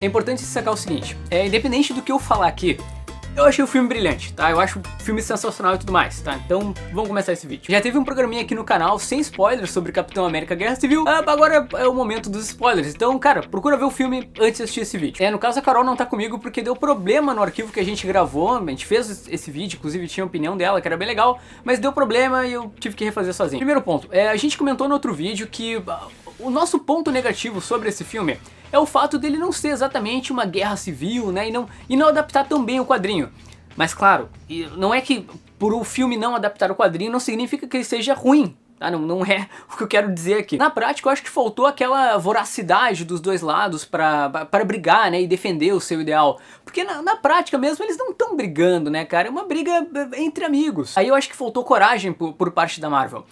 É importante destacar o seguinte, independente do que eu falar aqui, eu achei o filme brilhante, tá? Eu acho o filme sensacional e tudo mais, tá? Então, vamos começar esse vídeo. Já teve um programinha aqui no canal sem spoilers sobre Capitão América Guerra Civil, agora é o momento dos spoilers. Então, cara, procura ver o filme antes de assistir esse vídeo. No caso, a Carol não tá comigo porque deu problema no arquivo que a gente gravou, a gente fez esse vídeo, inclusive tinha a opinião dela, que era bem legal, mas deu problema e eu tive que refazer sozinho. Primeiro ponto, a gente comentou no outro vídeo que o nosso ponto negativo sobre esse filme é o fato dele não ser exatamente uma guerra civil, né, e não adaptar tão bem o quadrinho. Mas claro, não é que por o filme não adaptar o quadrinho não significa que ele seja ruim, tá? Não é o que eu quero dizer aqui. Na prática, eu acho que faltou aquela voracidade dos dois lados para brigar, né, e defender o seu ideal. Porque na prática mesmo eles não estão brigando, né, cara? É uma briga entre amigos. Aí eu acho que faltou coragem por parte da Marvel.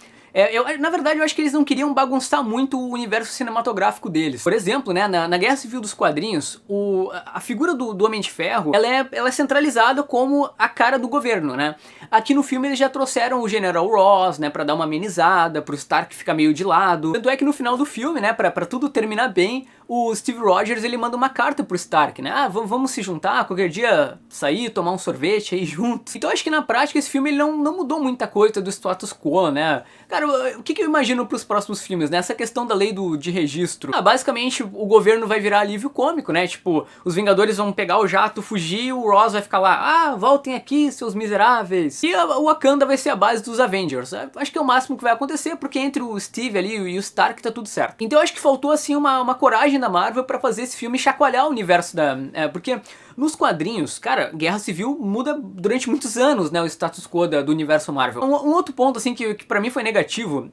Na verdade, eu acho que eles não queriam bagunçar muito o universo cinematográfico deles. Por exemplo, né, na Guerra Civil dos quadrinhos, a figura do Homem de Ferro, ela é centralizada como a cara do governo, né? Aqui no filme eles já trouxeram o General Ross, né, pra dar uma amenizada, pro Stark ficar meio de lado. Tanto é que no final do filme, né, pra tudo terminar bem, o Steve Rogers, ele manda uma carta pro Stark, né? Ah, vamos se juntar, qualquer dia sair, tomar um sorvete aí juntos. Então acho que na prática esse filme ele não mudou muita coisa do status quo, né? Cara, o que eu imagino pros próximos filmes, né? Essa questão da lei de registro. basicamente o governo vai virar alívio cômico, né? Tipo, os Vingadores vão pegar o jato, fugir, o Ross vai ficar lá, voltem aqui, seus miseráveis. E o Wakanda vai ser a base dos Avengers. Acho que é o máximo que vai acontecer, porque entre o Steve ali e o Stark tá tudo certo. Então eu acho que faltou, assim, uma coragem da Marvel pra fazer esse filme chacoalhar o universo porque nos quadrinhos, cara, Guerra Civil muda durante muitos anos, né, o status quo do universo Marvel. Um outro ponto, assim, que pra mim foi negativo,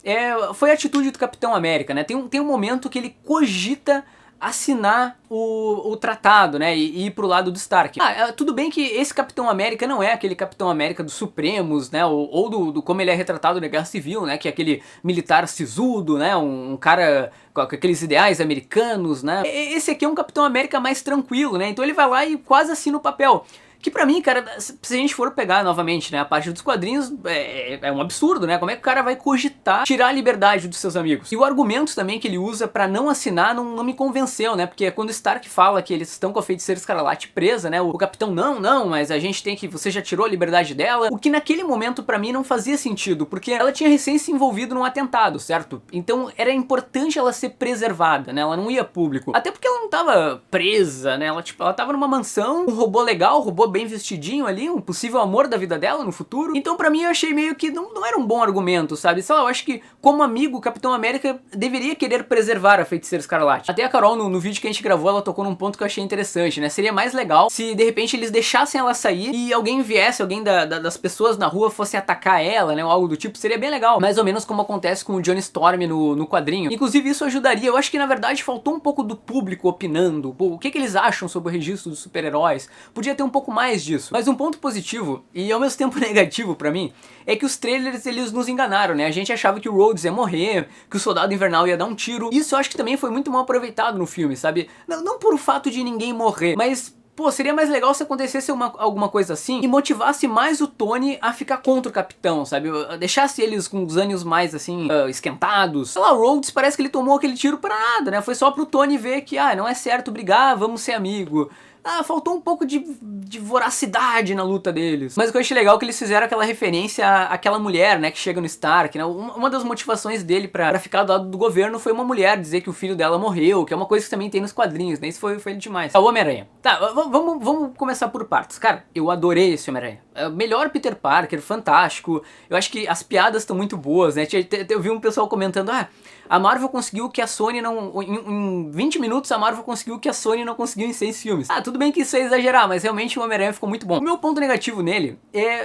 foi a atitude do Capitão América, né? Tem um momento que ele cogita assinar o tratado, né, e ir pro lado do Stark. Tudo bem que esse Capitão América não é aquele Capitão América dos Supremos, né, ou do como ele é retratado na Guerra Civil, né, que é aquele militar sisudo, né, um cara com aqueles ideais americanos, né. Esse aqui é um Capitão América mais tranquilo, né, então ele vai lá e quase assina o papel. Que pra mim, cara, se a gente for pegar novamente, né, a parte dos quadrinhos, é um absurdo, né? Como é que o cara vai cogitar tirar a liberdade dos seus amigos? E o argumento também que ele usa pra não assinar não me convenceu, né? Porque quando o Stark fala que eles estão com a Feiticeira Escarlate presa, né? O Capitão, não, mas a gente tem que... Você já tirou a liberdade dela. O que naquele momento pra mim não fazia sentido, porque ela tinha recém se envolvido num atentado, certo? Então era importante ela ser preservada, né? Ela não ia a público. Até porque ela não tava presa, né? Ela tava numa mansão, um robô legal, um robô bem vestidinho ali, um possível amor da vida dela no futuro. Então pra mim eu achei meio que não era um bom argumento, sabe? Sei lá, eu acho que como amigo o Capitão América deveria querer preservar a Feiticeira Escarlate. Até a Carol no vídeo que a gente gravou, ela tocou num ponto que eu achei interessante, né? Seria mais legal se de repente eles deixassem ela sair e alguém das pessoas na rua fosse atacar ela, né? Ou algo do tipo, seria bem legal. Mais ou menos como acontece com o Johnny Storm no quadrinho. Inclusive isso ajudaria. Eu acho que na verdade faltou um pouco do público opinando. O que eles acham sobre o registro dos super-heróis. Podia ter um pouco mais disso. Mas um ponto positivo, e ao mesmo tempo negativo pra mim, é que os trailers eles nos enganaram, né? A gente achava que o Rhodes ia morrer, que o Soldado Invernal ia dar um tiro. Isso eu acho que também foi muito mal aproveitado no filme, sabe? Não por o fato de ninguém morrer, mas... Pô, seria mais legal se acontecesse alguma coisa assim e motivasse mais o Tony a ficar contra o Capitão, sabe? Deixasse eles com os ânimos mais, assim, esquentados. Sei lá, o Rhodes parece que ele tomou aquele tiro pra nada, né? Foi só pro Tony ver que, não é certo brigar, vamos ser amigo. Faltou um pouco de voracidade na luta deles. Mas o que eu achei legal é que eles fizeram aquela referência àquela mulher, né, que chega no Stark, né? Uma das motivações dele pra ficar do lado do governo foi uma mulher dizer que o filho dela morreu, que é uma coisa que também tem nos quadrinhos, né? Isso foi demais. O Homem-Aranha. Tá, vamos começar por partes. Cara, eu adorei esse Homem-Aranha. Melhor Peter Parker, fantástico. Eu acho que as piadas estão muito boas, né? Eu vi um pessoal comentando, a Marvel conseguiu que a Sony não... Em 20 minutos a Marvel conseguiu que a Sony não conseguiu em 6 filmes. Tudo bem que isso é exagerar, mas realmente o Homem-Aranha ficou muito bom. O meu ponto negativo nele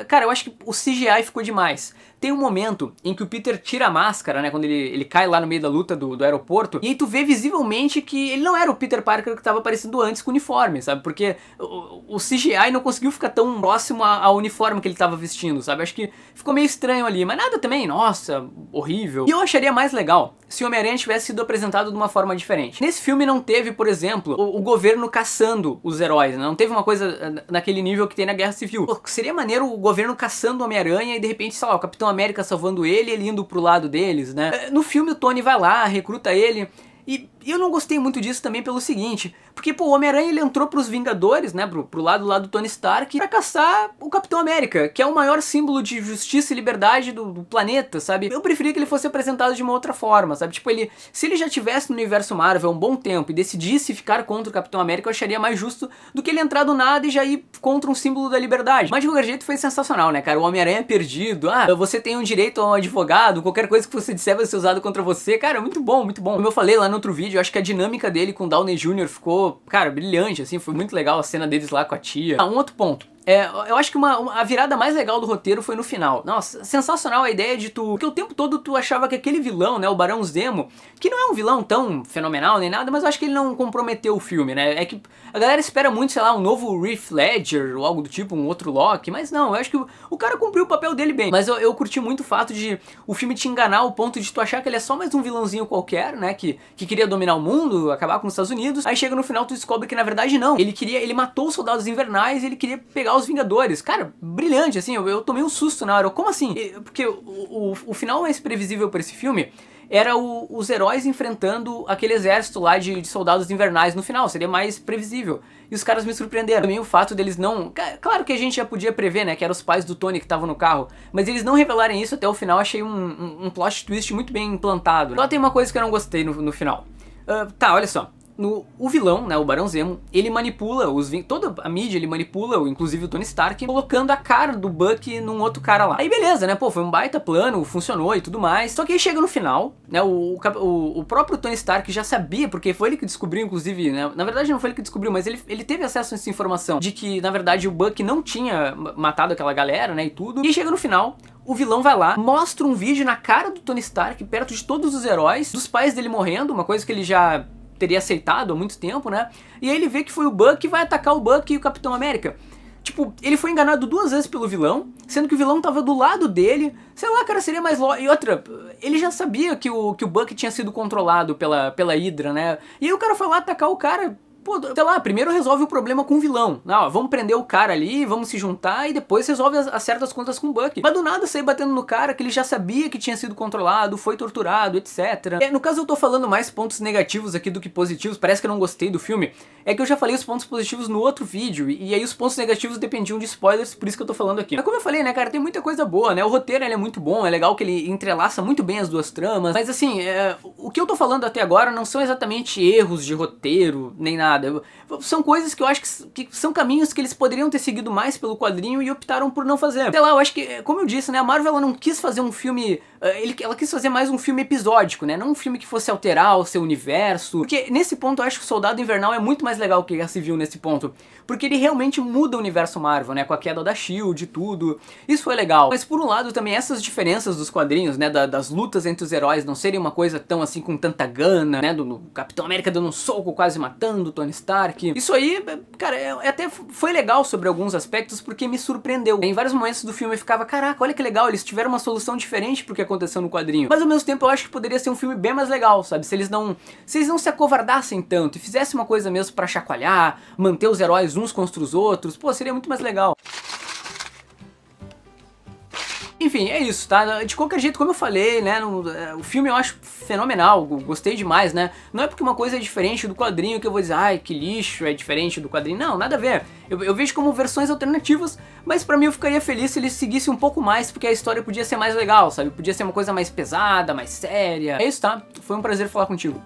cara, eu acho que o CGI ficou demais. Tem um momento em que o Peter tira a máscara, né, quando ele cai lá no meio da luta do aeroporto, e aí tu vê visivelmente que ele não era o Peter Parker que tava aparecendo antes com o uniforme, sabe? Porque o CGI não conseguiu ficar tão próximo ao uniforme que ele tava vestindo, sabe? Acho que ficou meio estranho ali, mas nada também, nossa, horrível. E eu acharia mais legal se o Homem-Aranha tivesse sido apresentado de uma forma diferente. Nesse filme não teve, por exemplo, o governo caçando os heróis, né? Não teve uma coisa naquele nível que tem na Guerra Civil. Pô, seria maneiro o governo caçando o Homem-Aranha e de repente, sei lá, o Capitão América salvando ele indo pro lado deles, né? No filme o Tony vai lá, recruta ele. E eu não gostei muito disso também pelo seguinte, Porque, pô, o Homem-Aranha ele entrou pros Vingadores, né, pro lado lá do Tony Stark, pra caçar o Capitão América, que é o maior símbolo de justiça e liberdade do planeta, sabe? Eu preferia que ele fosse apresentado de uma outra forma, sabe? Tipo, se ele já tivesse no universo Marvel há um bom tempo e decidisse ficar contra o Capitão América, eu acharia mais justo do que ele entrar do nada e já ir contra um símbolo da liberdade. Mas de qualquer jeito foi sensacional, né, cara? O Homem-Aranha perdido, você tem um direito a um advogado, qualquer coisa que você disser vai ser usado contra você, cara, muito bom, muito bom. Como eu falei lá no outro vídeo, eu acho que a dinâmica dele com o Downey Jr. ficou, cara, brilhante, assim, foi muito legal a cena deles lá com a tia. Um outro ponto. Eu acho que a virada mais legal do roteiro foi no final. Nossa, sensacional a ideia de porque o tempo todo tu achava que aquele vilão, né, o Barão Zemo, que não é um vilão tão fenomenal nem nada, mas eu acho que ele não comprometeu o filme, né? É que a galera espera muito, sei lá, um novo Heath Ledger ou algo do tipo, um outro Loki, mas não, eu acho que o cara cumpriu o papel dele bem. Mas eu curti muito o fato de o filme te enganar ao ponto de tu achar que ele é só mais um vilãozinho qualquer, né, que queria dominar o mundo, acabar com os Estados Unidos. Aí chega no final tu descobre que na verdade não. Ele matou os soldados invernais e ele queria pegar os Vingadores. Cara, brilhante, assim, eu tomei um susto na hora. Como assim? Porque o final mais previsível pra esse filme era os heróis enfrentando aquele exército lá de soldados invernais no final, seria mais previsível. E os caras me surpreenderam. Também o fato deles não... Claro que a gente já podia prever, né, que eram os pais do Tony que estavam no carro, mas eles não revelarem isso até o final, achei um plot twist muito bem implantado. Só tem uma coisa que eu não gostei no final. Tá, olha só. O vilão, né, o Barão Zemo, ele manipula toda a mídia, ele manipula, inclusive o Tony Stark, colocando a cara do Bucky num outro cara lá. Aí beleza, né, pô, foi um baita plano, funcionou e tudo mais. Só que aí chega no final, né, o próprio Tony Stark já sabia, porque foi ele que descobriu, inclusive, né, na verdade não foi ele que descobriu, mas ele teve acesso a essa informação de que, na verdade, o Bucky não tinha matado aquela galera, né, e tudo. E aí chega no final, o vilão vai lá, mostra um vídeo na cara do Tony Stark, perto de todos os heróis, dos pais dele morrendo, uma coisa que ele já teria aceitado há muito tempo, né? E aí ele vê que foi o Bucky e vai atacar o Bucky e o Capitão América. Tipo, ele foi enganado 2 vezes pelo vilão, sendo que o vilão tava do lado dele. Sei lá, cara, seria mais lógico. E outra, ele já sabia que o Bucky tinha sido controlado pela Hydra, né? E aí o cara foi lá atacar o cara. Pô, sei lá, primeiro resolve o problema com o vilão. Não, vamos prender o cara ali, vamos se juntar e depois resolve acerta as contas com o Bucky. Mas do nada sair batendo no cara que ele já sabia que tinha sido controlado, foi torturado, etc. No caso eu tô falando mais pontos negativos aqui do que positivos, parece que eu não gostei do filme. É que eu já falei os pontos positivos no outro vídeo, e aí os pontos negativos dependiam de spoilers, por isso que eu tô falando aqui. Mas como eu falei, né, cara, tem muita coisa boa, né? O roteiro ele é muito bom, é legal que ele entrelaça muito bem as duas tramas, mas assim, o que eu tô falando até agora não são exatamente erros de roteiro, nem nada. São coisas que eu acho que são caminhos que eles poderiam ter seguido mais pelo quadrinho e optaram por não fazer. Sei lá, eu acho que, como eu disse, né, a Marvel ela não quis fazer um filme, ela quis fazer mais um filme episódico, né, não um filme que fosse alterar o seu universo, porque nesse ponto eu acho que o Soldado Invernal é muito mais legal que a Guerra Civil nesse ponto, porque ele realmente muda o universo Marvel, né, com a queda da SHIELD e tudo, isso foi legal. Mas por um lado também essas diferenças dos quadrinhos, né, das lutas entre os heróis não serem uma coisa tão assim com tanta gana, né, do Capitão América dando um soco quase matando o Tony Stark. Isso aí, cara, até foi legal sobre alguns aspectos porque me surpreendeu. Em vários momentos do filme eu ficava, caraca, olha que legal, eles tiveram uma solução diferente pro que aconteceu no quadrinho. Mas ao mesmo tempo eu acho que poderia ser um filme bem mais legal, sabe? Se eles não se acovardassem tanto e fizessem uma coisa mesmo pra chacoalhar, manter os heróis uns contra os outros, pô, seria muito mais legal. Enfim, é isso, tá? De qualquer jeito, como eu falei, né, o filme eu acho fenomenal, gostei demais, né? Não é porque uma coisa é diferente do quadrinho que eu vou dizer, ai, que lixo, é diferente do quadrinho. Não, nada a ver. Eu vejo como versões alternativas, mas pra mim eu ficaria feliz se ele seguisse um pouco mais, porque a história podia ser mais legal, sabe? Podia ser uma coisa mais pesada, mais séria. É isso, tá? Foi um prazer falar contigo.